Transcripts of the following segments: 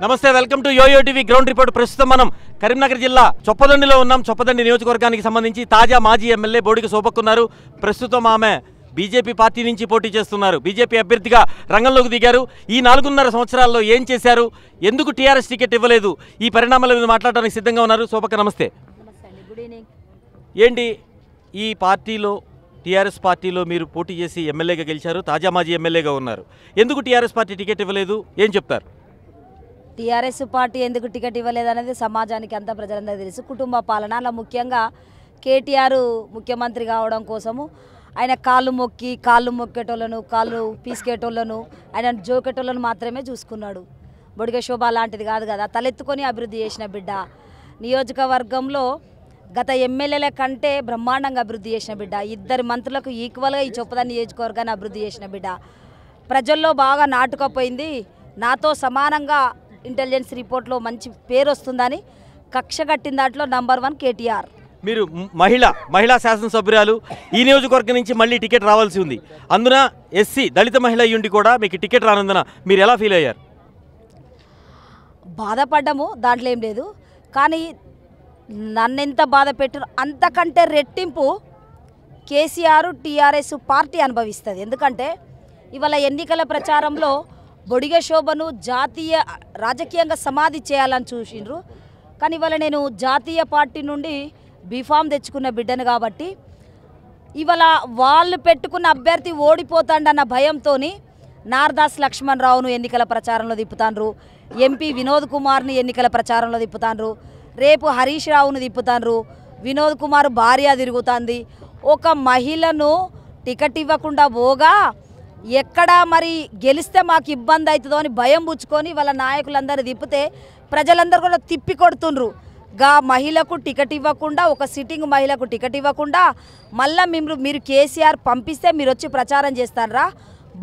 నమస్తే, welcome to YOYO TV ground report. ప్రస్తుతం మనం కరీంనగర్ జిల్లా చొప్పదండిలో ఉన్నాం. చొప్పదండి నియోజకవర్గానికి సంబంధించి తాజా మాజీ ఎమ్మెల్యే బోడిగ శోభక్కున్నారు. ప్రస్తుతం ఆమె బీజేపీ పార్టీ నుంచి పోటీ చేస్తున్నారు. బీజేపీ అభ్యర్థిగా రంగంలోకి దిగారు. ఈ 4.5 సంవత్సరాల్లో ఏం చేశారు, ఎందుకు టీఆర్ఎస్ టికెట్ ఇవ్వలేదు, ఈ పరిణామాల మీద మాట్లాడడానికి సిద్ధంగా ఉన్నారు. శోభక్క నమస్తే. ఏంటి ఈ పార్టీలో టీఆర్ఎస్ పార్టీలో మీరు పోటీ చేసి ఎమ్మెల్యేగా గెలిచారు, తాజా మాజీ ఎమ్మెల్యేగా ఉన్నారు. ఎందుకు టీఆర్ఎస్ పార్టీ టికెట్ ఇవ్వలేదు, ఏం చెప్తారు? టీఆర్ఎస్ పార్టీ ఎందుకు టికెట్ ఇవ్వలేదు అనేది సమాజానికి అంతా ప్రజలందరికీ తెలుసు. కుటుంబ పాలన, అలా ముఖ్యంగా కేటీఆర్ ముఖ్యమంత్రి కావడం కోసము ఆయన కాళ్ళు మొక్కేటోళ్ళను, కాళ్ళు పీసుకేటోళ్ళను, ఆయన జోకేటోళ్ళను మాత్రమే చూసుకున్నాడు. బొడిగ శోభ అలాంటిది కాదు కదా, తలెత్తుకొని అభివృద్ధి చేసిన బిడ్డ. నియోజకవర్గంలో గత ఎమ్మెల్యేల కంటే బ్రహ్మాండంగా అభివృద్ధి చేసిన బిడ్డ. 2 మంత్రులకు ఈక్వల్గా ఈ చొప్పదండి నియోజకవర్గాన్ని అభివృద్ధి చేసిన బిడ్డ. ప్రజల్లో బాగా నాటుకపోయింది. నాతో సమానంగా ఇంటెలిజెన్స్ రిపోర్ట్లో మంచి పేరు వస్తుందని కక్ష కట్టిన దాంట్లో నంబర్ 1 కేటీఆర్. మీరు మహిళా శాసనసభ్యురాలు, ఈ నియోజకవర్గం నుంచి మళ్ళీ టికెట్ రావాల్సి ఉంది. అందున ఎస్సీ దళిత మహిళ అయ్యుండి కూడా మీకు టికెట్ రానందున మీరు ఎలా ఫీల్ అయ్యారు? బాధపడ్డాము, దాంట్లో ఏం లేదు. కానీ నన్నెంత బాధ పెట్టారు అంతకంటే రెట్టింపు కేసీఆర్ టీఆర్ఎస్ పార్టీ అనుభవిస్తుంది. ఎందుకంటే ఇవాళ ఎన్నికల ప్రచారంలో బొడిగ శోభను జాతీయ రాజకీయంగా సమాధి చేయాలని చూసిండ్రు. కానీ ఇవాళ నేను జాతీయ పార్టీ నుండి బీఫామ్ తెచ్చుకున్న బిడ్డను కాబట్టి ఇవాళ వాళ్ళు పెట్టుకున్న అభ్యర్థి ఓడిపోతాడన్న భయంతో నార్దాస్ లక్ష్మణ్ రావును ఎన్నికల ప్రచారంలో తిప్పుతాండ్రు, ఎంపీ వినోద్ కుమార్ని ఎన్నికల ప్రచారంలో తిప్పుతాండ్రు, రేపు హరీష్ రావును తిప్పుతాండ్రు, వినోద్ కుమార్ భార్య తిరుగుతుంది. ఒక మహిళను టికెట్ ఇవ్వకుండా పోగా ఎక్కడ మరి గెలిస్తే మాకు ఇబ్బంది అవుతుందో అని భయం పుచ్చుకొని వాళ్ళ నాయకులందరూ తిప్పితే ప్రజలందరూ కూడా తిప్పి కొడుతుండ్రు. గా మహిళకు టికెట్ ఇవ్వకుండా, ఒక సిట్టింగ్ మహిళకు టికెట్ ఇవ్వకుండా మళ్ళీ మీరు కేసీఆర్ పంపిస్తే మీరు వచ్చి ప్రచారం చేస్తారా,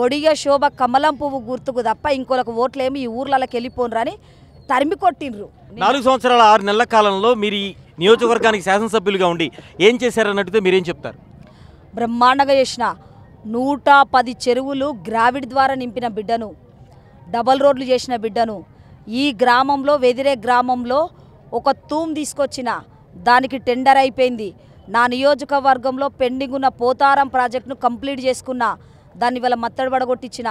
బొడిగ శోభ కమలం పువ్వు గుర్తుకు తప్ప ఇంకోలకు ఓట్లేమి ఈ ఊర్లకి వెళ్ళిపోనరని తరిమి కొట్టిండ్రు. 4 సంవత్సరాల 6 నెలల కాలంలో మీరు ఈ నియోజకవర్గానికి శాసనసభ్యులుగా ఉండి ఏం చేశారన్నట్టు మీరేం చెప్తారు? బ్రహ్మాండంగా చేసిన 110 చెరువులు గ్రావిడ్ ద్వారా నింపిన బిడ్డను, డబల్ రోడ్లు చేసిన బిడ్డను, ఈ గ్రామంలో వెదిరే గ్రామంలో ఒక తూమ్ తీసుకొచ్చిన, దానికి టెండర్ అయిపోయింది. నా నియోజకవర్గంలో పెండింగ్ ఉన్న పోతారం ప్రాజెక్టును కంప్లీట్ చేసుకున్న, దాన్ని వల్ల మత్తడి పడగొట్టించిన.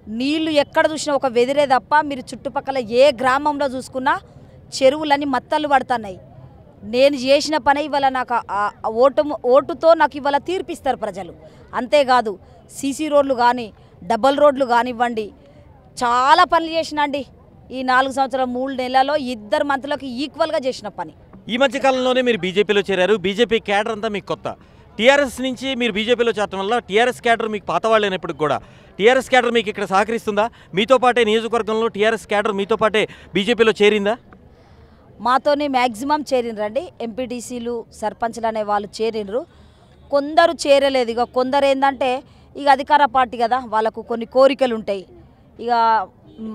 నీళ్లు ఎక్కడ చూసినా ఒక వెదిరే తప్ప మీరు చుట్టుపక్కల ఏ గ్రామంలో చూసుకున్నా చెరువులన్నీ మత్తళ్ళు పడుతున్నాయి. నేను చేసిన పని ఇవాళ నాకు ఓటుతో నాకు ఇవాళ తీర్పిస్తారు ప్రజలు. అంతేకాదు సీసీ రోడ్లు కానీ డబల్ రోడ్లు కానివ్వండి, చాలా పనులు చేసినండి. ఈ 4 సంవత్సరాల 3 నెలల్లో 2 మంత్రులకు ఈక్వల్గా చేసిన పని. ఈ మధ్య కాలంలోనే మీరు బీజేపీలో చేరారు. బీజేపీ క్యాడర్ అంతా మీకు కొత్త. టీఆర్ఎస్ నుంచి మీరు బీజేపీలో చేరడం వల్ల టీఆర్ఎస్ క్యాడర్ మీకు పాత వాళ్ళైనప్పటికి కూడా టీఆర్ఎస్ క్యాడర్ మీకు ఇక్కడ సహకరిస్తుందా? మీతో పాటే నియోజకవర్గంలో టీఆర్ఎస్ క్యాడర్ మీతో పాటే బీజేపీలో చేరిందా? మాతోనే మ్యాక్సిమం చేరినరండి. ఎంపీటీసీలు సర్పంచ్లు అనే వాళ్ళు చేరినరు, కొందరు చేరలేదు. ఇక కొందరు ఏంటంటే ఇక అధికార పార్టీ కదా, వాళ్ళకు కొన్ని కోరికలు ఉంటాయి. ఇక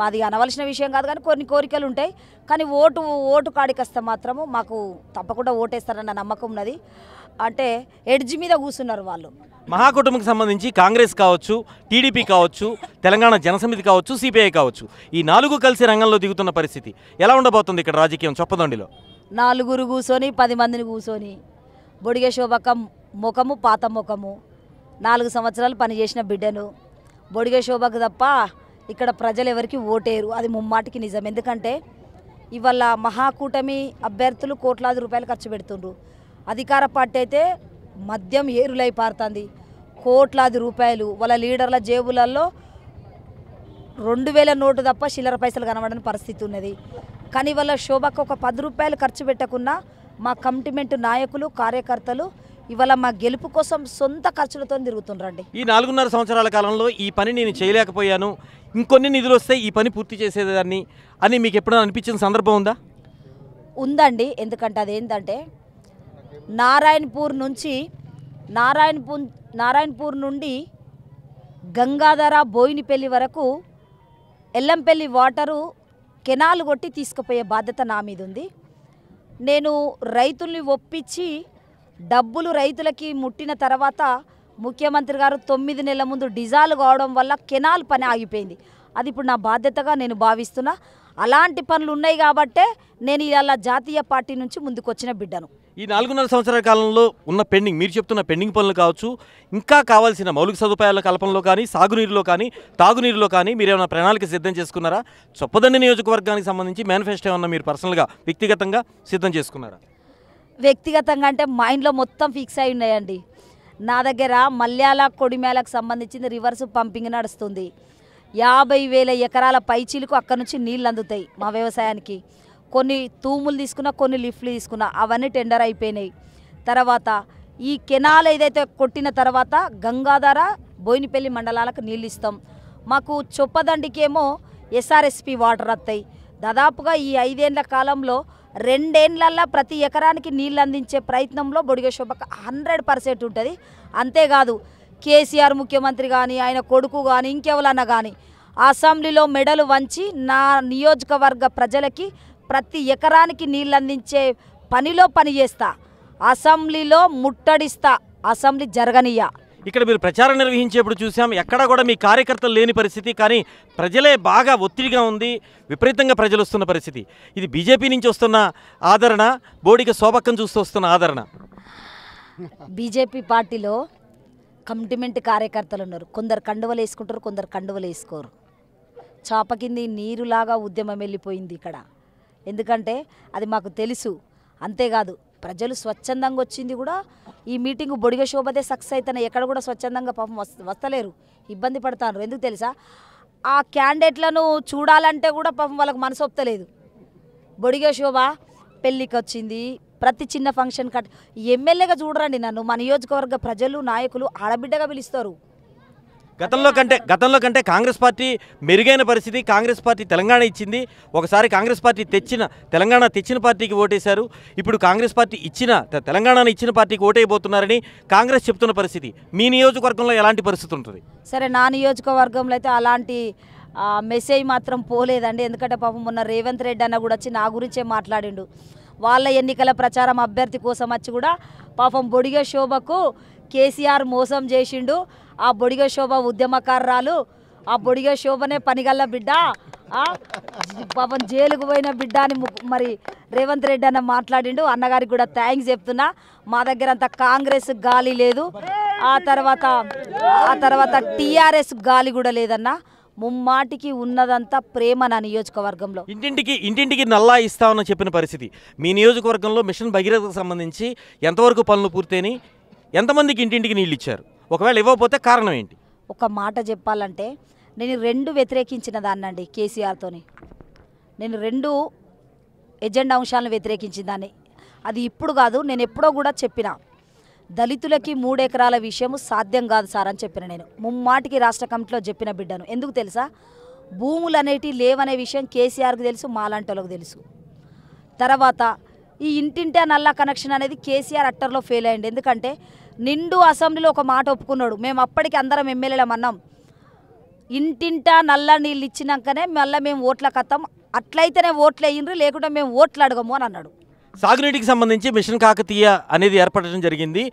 అది అనవలసిన విషయం కాదు కానీ కొన్ని కోరికలు ఉంటాయి. కానీ ఓటు కాడికి వస్తే మాత్రము మాకు తప్పకుండా ఓటేస్తారన్న నమ్మకం ఉన్నది. అంటే ఎడ్జ్ మీద కూర్చున్నారు వాళ్ళు. మహాకూటమికి సంబంధించి కాంగ్రెస్ కావచ్చు, టీడీపీ కావచ్చు, తెలంగాణ జనసమితి కావచ్చు, సిపిఐ కావచ్చు, ఈ 4 కలిసి రంగంలో దిగుతున్న పరిస్థితి ఎలా ఉండబోతుంది ఇక్కడ రాజకీయం చొప్పదండిలో? 4 కూర్చొని 10 మందిని కూర్చొని బొడిగ శోభక ముఖము పాత ముఖము, 4 సంవత్సరాలు పనిచేసిన బిడ్డను, బొడిగ శోభకు తప్ప ఇక్కడ ప్రజలు ఎవరికి ఓటేరు. అది ముమ్మాటికి నిజం. ఎందుకంటే ఇవాళ మహాకూటమి అభ్యర్థులు కోట్లాది రూపాయలు ఖర్చు పెడుతుండ్రు. అధికార పార్టీ అయితే మద్యం ఏరులై పారుతుంది, కోట్లాది రూపాయలు వాళ్ళ లీడర్ల జేబులలో 2000 నోటు తప్ప చిల్లర పైసలు కనబడని పరిస్థితి ఉన్నది. కానీ వాళ్ళ శోభకు ఒక 10 రూపాయలు ఖర్చు పెట్టకున్నా మా కమిట్మెంట్ నాయకులు కార్యకర్తలు ఇవాళ మా గెలుపు కోసం సొంత ఖర్చులతో తిరుగుతుండ్రండి. ఈ 4.5 సంవత్సరాల కాలంలో ఈ పని నేను చేయలేకపోయాను, ఇంకొన్ని నిధులు వస్తే ఈ పని పూర్తి చేసేదాన్ని అని మీకు ఎప్పుడైనా అనిపించిన సందర్భం ఉందా? ఉందండి. ఎందుకంటే అదేంటంటే నారాయణపూర్ నుండి గంగాధర బోయినపల్లి వరకు ఎల్లంపల్లి వాటరు కెనాల్ కొట్టి తీసుకుపోయే బాధ్యత నా మీద ఉంది. నేను రైతుల్ని ఒప్పించి డబ్బులు రైతులకి ముట్టిన తర్వాత ముఖ్యమంత్రి గారు 9 నెలల ముందు డిజాల్వ్ కావడం వల్ల కెనాల్ పని ఆగిపోయింది. అది ఇప్పుడు నా బాధ్యతగా నేను భావిస్తున్నా. అలాంటి పనులు ఉన్నాయి కాబట్టే నేను ఇలా జాతీయ పార్టీ నుంచి ముందుకు వచ్చిన బిడ్డను. ఈ 4.5 సంవత్సరాల కాలంలో ఉన్న పెండింగ్, మీరు చెప్తున్న పెండింగ్ పనులు కావచ్చు, ఇంకా కావాల్సిన మౌలిక సదుపాయాల కల్పనలో కానీ, సాగునీరులో కానీ, తాగునీరులో కానీ మీరు ఏమైనా ప్రణాళిక సిద్ధం చేసుకున్నారా? చొప్పదండి నియోజకవర్గానికి సంబంధించి మేనిఫెస్టో ఏమన్నా మీరు పర్సనల్గా వ్యక్తిగతంగా సిద్ధం చేసుకున్నారా? వ్యక్తిగతంగా అంటే మైండ్లో మొత్తం ఫిక్స్ అయి ఉన్నాయండి. నా దగ్గర మల్యాల కొడిమేలకు సంబంధించిన రివర్స్ పంపింగ్ నడుస్తుంది. 50,000 ఎకరాల పైచీలకు అక్కడ నుంచి నీళ్ళు అందుతాయి మా వ్యవసాయానికి. కొన్ని తూములు తీసుకున్నా, కొన్ని లిఫ్ట్లు తీసుకున్నా, అవన్నీ టెండర్ అయిపోయినాయి. తర్వాత ఈ కెనాల్ ఏదైతే కొట్టిన తర్వాత గంగాధర బోయినపల్లి మండలాలకు నీళ్ళు ఇస్తాం. మాకు చొప్పదండికేమో ఎస్ఆర్ఎస్పి వాటర్ వస్తాయి. దాదాపుగా ఈ 5 ఏళ్ల కాలంలో 2 ఏళ్లల్లో ప్రతి ఎకరానికి నీళ్ళు అందించే ప్రయత్నంలో బొడిగె శోభ 100% ఉంటుంది. అంతేకాదు కేసీఆర్ ముఖ్యమంత్రి కానీ, ఆయన కొడుకు కానీ, ఇంకెవరన్నా కానీ అసెంబ్లీలో మెడలు వంచి నా నియోజకవర్గ ప్రజలకి ప్రతి ఎకరానికి నీళ్ళు అందించే పనిలో పని చేస్తా. అసెంబ్లీలో ముట్టడిస్తా, అసెంబ్లీ జరగనియ్య. ఇక్కడ మీరు ప్రచారం నిర్వహించేప్పుడు చూసాం, ఎక్కడ కూడా మీ కార్యకర్తలు లేని పరిస్థితి, కానీ ప్రజలే బాగా ఒత్తిడిగా ఉంది, విపరీతంగా ప్రజలు వస్తున్న పరిస్థితి. ఇది బీజేపీ నుంచి వస్తున్న ఆదరణ, బోడిగ శోభక్కను చూస్తూ వస్తున్న ఆదరణ? బీజేపీ పార్టీలో కమిట్మెంట్ కార్యకర్తలు ఉన్నారు. కొందరు కండువలు వేసుకుంటారు, కొందరు కండువలు వేసుకోరు. చాప కింది నీరులాగా ఉద్యమం వెళ్ళిపోయింది ఇక్కడ. ఎందుకంటే అది మాకు తెలుసు. అంతేకాదు ప్రజలు స్వచ్ఛందంగా వచ్చింది కూడా ఈ మీటింగ్ బొడిగ శోభదే సక్సెస్ అవుతాయి. ఎక్కడ కూడా స్వచ్ఛందంగా పాపం వస్తలేరు, ఇబ్బంది పడతారు. ఎందుకు తెలుసా? ఆ క్యాండిడేట్లను చూడాలంటే కూడా పాపం వాళ్ళకి మనసు ఒప్పలేదు. బొడిగ శోభ పెళ్ళికి వచ్చింది, ప్రతి చిన్న ఫంక్షన్ కట్ ఎమ్మెల్యేగా చూడరండి నన్ను. మా నియోజకవర్గ ప్రజలు, నాయకులు ఆడబిడ్డగా పిలుస్తారు. గతంలో కంటే కాంగ్రెస్ పార్టీ మెరుగైన పరిస్థితి. కాంగ్రెస్ పార్టీ తెలంగాణ ఇచ్చింది. ఒకసారి కాంగ్రెస్ పార్టీ తెలంగాణ తెచ్చిన పార్టీకి ఓటేశారు. ఇప్పుడు కాంగ్రెస్ పార్టీ తెలంగాణను ఇచ్చిన పార్టీకి ఓటైపోతున్నారని కాంగ్రెస్ చెప్తున్న పరిస్థితి. మీ నియోజకవర్గంలో ఎలాంటి పరిస్థితి ఉంటుంది? సరే, నా నియోజకవర్గంలో అయితే అలాంటి మెసేజ్ మాత్రం పోలేదండి. ఎందుకంటే పాపం మొన్న రేవంత్ రెడ్డి అన్న కూడా వచ్చి నా గురించే మాట్లాడిండు. వాళ్ళ ఎన్నికల ప్రచారం అభ్యర్థి కోసం వచ్చి కూడా పాపం బొడిగ శోభకు కేసీఆర్ మోసం చేసిండు. ఆ బొడిగ శోభ ఉద్యమకారురాలు, ఆ బొడిగ శోభనే పనిగల్ల బిడ్డ, పాపం జైలుకు పోయిన బిడ్డ అని మరి రేవంత్ రెడ్డి అన్న మాట్లాడిండు. అన్నగారికి కూడా థ్యాంక్స్ చెప్తున్నా. మా దగ్గర అంత కాంగ్రెస్ గాలి లేదు, ఆ తర్వాత టీఆర్ఎస్ గాలి కూడా లేదన్నా. ముమ్మాటికి ఉన్నదంతా ప్రేమ నా నియోజకవర్గంలో. ఇంటింటికి నల్లా ఇస్తామని చెప్పిన పరిస్థితి. మీ నియోజకవర్గంలో మిషన్ భగీరథకు సంబంధించి ఎంతవరకు పనులు పూర్తయినాయి? ఎంతమందికి ఇంటింటికి నీళ్ళు ఇచ్చారు? ఒకవేళ ఇవ్వకపోతే కారణం ఏంటి? ఒక మాట చెప్పాలంటే నేను 2 వ్యతిరేకించిన దాన్నండి కేసీఆర్తోని. నేను 2 ఎజెండా అంశాలను వ్యతిరేకించిన దాన్ని. అది ఇప్పుడు కాదు, నేను ఎప్పుడో కూడా చెప్పిన. దళితులకి 3 ఎకరాల విషయం సాధ్యం కాదు సార్ అని చెప్పిన. నేను ముమ్మాటికి రాష్ట్ర కమిటీలో చెప్పిన బిడ్డను. ఎందుకు తెలుసా? భూములు అనేటివి లేవనే విషయం కేసీఆర్కి తెలుసు, మాలాంటి వాళ్ళకి తెలుసు. తర్వాత ఈ ఇంటింటా నల్లా కనెక్షన్ అనేది కేసీఆర్ అట్టర్లో ఫెయిల్ అయ్యింది. ఎందుకంటే నిండు అసెంబ్లీలో ఒక మాట ఒప్పుకున్నాడు. మేము అప్పటికి అందరం ఎమ్మెల్యేలం అన్నాం, ఇంటింటా నల్ల నీళ్ళు ఇచ్చినాకనే మళ్ళీ మేము ఓట్లకు వస్తాం, అట్లయితేనే ఓట్లు వేయండ్రు, లేకుంటే మేము ఓట్లు అడగము అని అన్నాడు. సాగునీటికి సంబంధించి మిషన్ కాకతీయ అనేది ఏర్పడడం జరిగింది.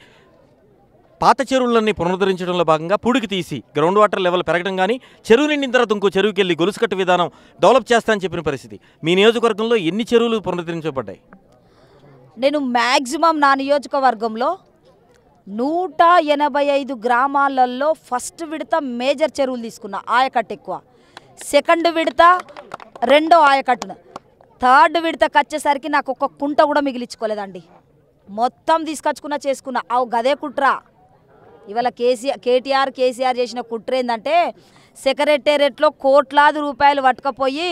పాత చెరువులన్నీ పునరుద్ధరించడంలో భాగంగా పూడికి తీసి గ్రౌండ్ వాటర్ లెవెల్ పెరగడం కానీ, చెరువు నిండిన తర్వాత ఇంకో చెరువుకి వెళ్ళి గొలుసుకట్టు విధానం డెవలప్ చేస్తానని చెప్పిన పరిస్థితి. మీ నియోజకవర్గంలో ఎన్ని చెరువులు పునరుద్ధరించబడ్డాయి? నేను మ్యాక్సిమం నా నియోజకవర్గంలో 185 గ్రామాలలో ఫస్ట్ విడత మేజర్ చెరువులు తీసుకున్నా, ఆయకట్టు ఎక్కువ. సెకండ్ విడత 2వ ఆయకట్టును. థర్డ్ విడతకు వచ్చేసరికి నాకు ఒక కుంట కూడా మిగిలించుకోలేదండి. మొత్తం తీసుకొచ్చుకున్నా చేసుకున్నా. అవు గదే కుట్ర. ఇవాళ కేటీఆర్ చేసిన కుట్ర ఏంటంటే సెక్రటేరియట్లో కోట్లాది రూపాయలు పట్టుకపోయి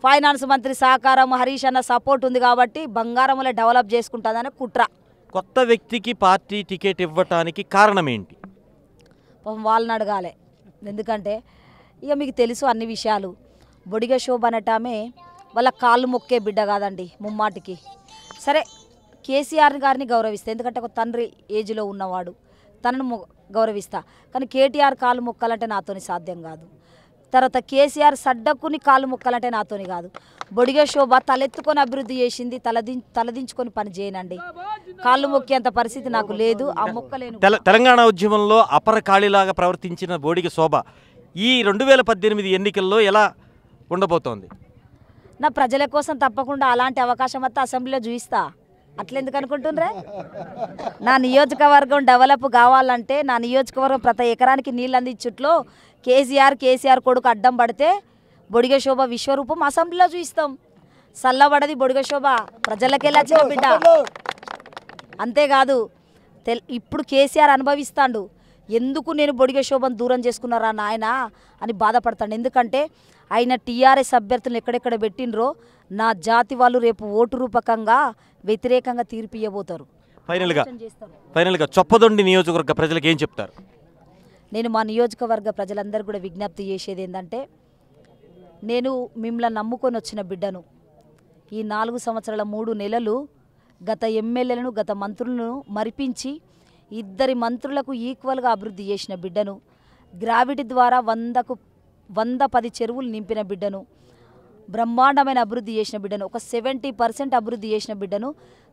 ఫైనాన్స్ మంత్రి సహకారం, హరీష్ అన్న సపోర్ట్ ఉంది కాబట్టి బంగారంలో డెవలప్ చేసుకుంటుందని కుట్ర. కొత్త వ్యక్తికి పార్టీ టికెట్ ఇవ్వటానికి కారణం ఏంటి? వాళ్ళని అడగాలి. ఎందుకంటే ఇక మీకు తెలుసు అన్ని విషయాలు. బొడిగ శోభ అనటామే వాళ్ళ కాళ్ళు మొక్కే బిడ్డ కాదండి ముమ్మాటికి. సరే, కేసీఆర్ గారిని గౌరవిస్తా, ఎందుకంటే ఒక తండ్రి ఏజ్లో ఉన్నవాడు, తనను గౌరవిస్తా. కానీ కేటీఆర్ కాళ్ళు మొక్కాలంటే నాతోని సాధ్యం కాదు. తర్వాత కేసీఆర్ సడ్డకుని కాళ్ళు మొక్కాలంటే నాతోని కాదు. బొడిగ శోభ తలెత్తుకొని అభివృద్ధి చేసింది, తలదించుకొని పని చేయనండి. కాళ్ళు మొక్కేంత పరిస్థితి నాకు లేదు, ఆ మొక్కలేను. తెలంగాణ ఉద్యమంలో అపర కాళీలాగా ప్రవర్తించిన బొడిగ శోభ ఈ 2018 ఎన్నికల్లో ఎలా ఉండబోతోంది? నా ప్రజల కోసం తప్పకుండా అలాంటి అవకాశం వస్తే అసెంబ్లీలో చూపిస్తా. అట్లెందుకు అనుకుంటుండ్రే? నా నియోజకవర్గం డెవలప్ కావాలంటే నా నియోజకవర్గం ప్రతి ఎకరానికి నీళ్ళు అందించుట్లో కేసీఆర్ కొడుకు అడ్డం పడితే బొడిగ శోభ విశ్వరూపం అసెంబ్లీలో చూపిస్తాం. చల్లబడది బొడిగ శోభ ప్రజలకెళ్ళొచ్చిన బిడ్డ. అంతేకాదు ఇప్పుడు కేసీఆర్ అనుభవిస్తాడు. ఎందుకు నేను బొడిగ శోభను దూరం చేసుకున్నారా నాయన అని బాధపడతాడు. ఎందుకంటే ఆయన టీఆర్ఎస్ అభ్యర్థులను ఎక్కడెక్కడ పెట్టినరో నా జాతి వాళ్ళు రేపు ఓటు రూపకంగా వ్యతిరేకంగా తీర్పు ఇవ్వబోతారు. ఫైనల్గా చొప్పదొండి నియోజకవర్గ ప్రజలకు ఏం చెప్తారు? నేను మా నియోజకవర్గ ప్రజలందరూ కూడా విజ్ఞప్తి చేసేది ఏంటంటే, నేను మిమ్మల్ని నమ్ముకొని వచ్చిన బిడ్డను. ఈ 4 సంవత్సరాల 3 నెలలు గత ఎమ్మెల్యేలను గత మంత్రులను మరిపించి 2 మంత్రులకు ఈక్వల్గా అభివృద్ధి చేసిన బిడ్డను. గ్రావిటీ ద్వారా 110 చెరువులు నింపిన బిడ్డను. బ్రహ్మాండమైన అభివృద్ధి చేసిన బిడ్డను. ఒక 70% అభివృద్ధి చేసిన బిడ్డను.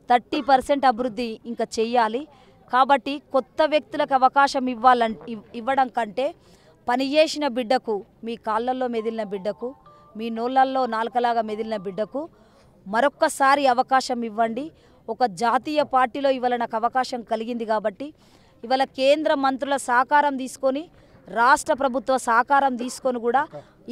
30% అభివృద్ధి ఇంకా చెయ్యాలి. కాబట్టి కొత్త వ్యక్తులకు అవకాశం ఇవ్వడం కంటే పనిచేసిన బిడ్డకు, మీ కాళ్ళల్లో మెదిలిన బిడ్డకు, మీ నోళ్ళల్లో నాలుకలాగా మెదిలిన బిడ్డకు మరొక్కసారి అవకాశం ఇవ్వండి. ఒక జాతీయ పార్టీలో ఇవాళ నాకు అవకాశం కలిగింది కాబట్టి ఇవాళ కేంద్ర మంత్రుల సహకారం తీసుకొని, రాష్ట్ర ప్రభుత్వ సహకారం తీసుకొని కూడా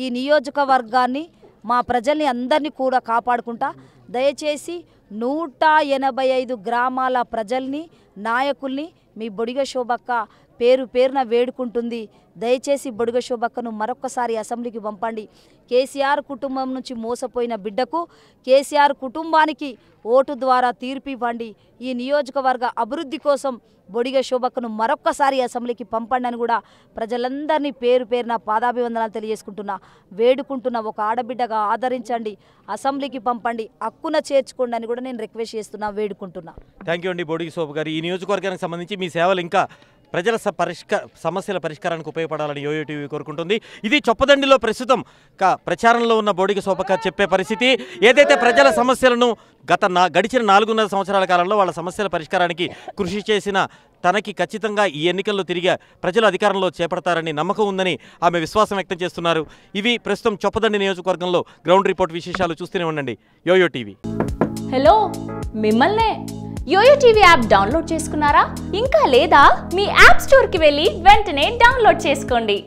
ఈ నియోజకవర్గాన్ని, మా ప్రజల్ని అందరినీ కూడా కాపాడుకుంటా. దయచేసి 185 గ్రామాల ప్రజల్ని, నాయకుల్ని మీ బొడిగ శోభక్క పేరున వేడుకుంటుంది. దయచేసి బొడిగ శోభక్కను మరొక్కసారి అసెంబ్లీకి పంపండి. కేసీఆర్ కుటుంబం నుంచి మోసపోయిన బిడ్డకు, కేసీఆర్ కుటుంబానికి ఓటు ద్వారా తీర్పు ఇవ్వండి. ఈ నియోజకవర్గ అభివృద్ధి కోసం బొడిగ శోభక్కను మరొక్కసారి అసెంబ్లీకి పంపండి అని కూడా ప్రజలందరినీ పేరున పాదాభివందనాలు తెలియజేసుకుంటున్నా, వేడుకుంటున్నా. ఒక ఆడబిడ్డగా ఆదరించండి, అసెంబ్లీకి పంపండి, హక్కున చేర్చుకోండి అని కూడా నేను రిక్వెస్ట్ చేస్తున్నా, వేడుకుంటున్నా. థ్యాంక్ యూ అండి బొడిగ శోభ గారు. ఈ నియోజకవర్గానికి సంబంధించి మీ సేవలు ఇంకా ప్రజల సమస్యల పరిష్కారానికి ఉపయోగపడాలని యోయో టీవీ కోరుకుంటుంది. ఇది చొప్పదండిలో ప్రస్తుతం ప్రచారంలో ఉన్న బొడిగ శోభక్క చెప్పే పరిస్థితి. ఏదైతే ప్రజల సమస్యలను గడిచిన 4.5 సంవత్సరాల కాలంలో వాళ్ళ సమస్యల పరిష్కారానికి కృషి చేసిన తనకి ఖచ్చితంగా ఈ ఎన్నికల్లో తిరిగి ప్రజలు అధికారంలో చేపడతారని నమ్మకం ఉందని ఆమె విశ్వాసం వ్యక్తం చేస్తున్నారు. ఇవి ప్రస్తుతం చొప్పదండి నియోజకవర్గంలో గ్రౌండ్ రిపోర్ట్ విశేషాలు. చూస్తూనే ఉండండి యోయో టీవీ. హలో, మిమ్మల్నే. యోయో టీవీ యాప్ డౌన్లోడ్ చేసుకున్నారా? ఇంకా లేదా? మీ యాప్ స్టోర్కి వెళ్ళి వెంటనే డౌన్లోడ్ చేసుకోండి.